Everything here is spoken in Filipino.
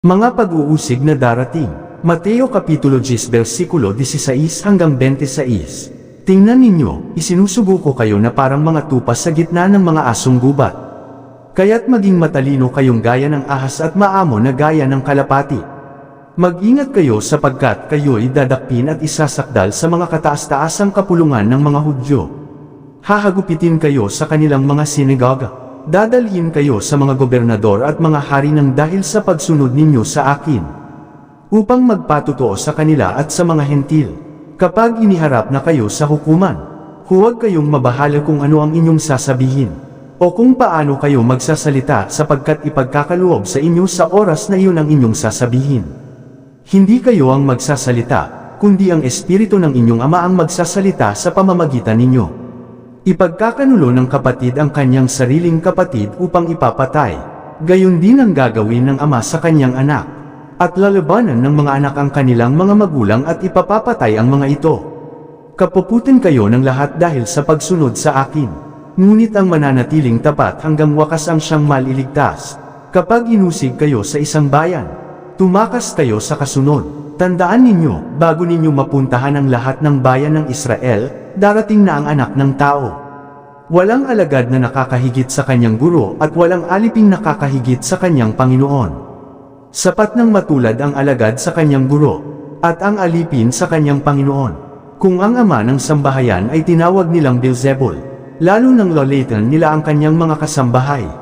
Mga pag-uusig na darating. Mateo Kapitulo 10 versikulo 16 hanggang 26. Tingnan ninyo, isinusubuko kayo na parang mga tupa sa gitna ng mga asong gubat. Kaya't maging matalino kayong gaya ng ahas at maamo na gaya ng kalapati. Mag-ingat kayo sapagkat kayo'y dadakpin at isasakdal sa mga kataas-taasang kapulungan ng mga Hudyo. Hahagupitin kayo sa kanilang mga sinagoga. Dadalhin kayo sa mga gobernador at mga hari ng dahil sa pagsunod ninyo sa akin, upang magpatotoo sa kanila at sa mga hentil. Kapag iniharap na kayo sa hukuman, huwag kayong mabahala kung ano ang inyong sasabihin, o kung paano kayo magsasalita sapagkat ipagkakaloob sa inyo sa oras na iyon ang inyong sasabihin. Hindi kayo ang magsasalita, kundi ang Espiritu ng inyong Ama ang magsasalita sa pamamagitan ninyo. Ipagkakanulo ng kapatid ang kanyang sariling kapatid upang ipapatay, gayon din ang gagawin ng ama sa kanyang anak, at lalabanan ng mga anak ang kanilang mga magulang at ipapapatay ang mga ito. Kapuputin kayo ng lahat dahil sa pagsunod sa akin, ngunit ang mananatiling tapat hanggang wakas ang siyang maliligtas. Kapag inusig kayo sa isang bayan, tumakas kayo sa kasunod. Tandaan ninyo, bago ninyo mapuntahan ang lahat ng bayan ng Israel, darating na ang anak ng tao. Walang alagad na nakakahigit sa kanyang guro at walang aliping nakakahigit sa kanyang Panginoon. Sapat nang matulad ang alagad sa kanyang guro, at ang alipin sa kanyang Panginoon. Kung ang ama ng sambahayan ay tinawag nilang Beelzebul, lalo nang lolatan nila ang kanyang mga kasambahay.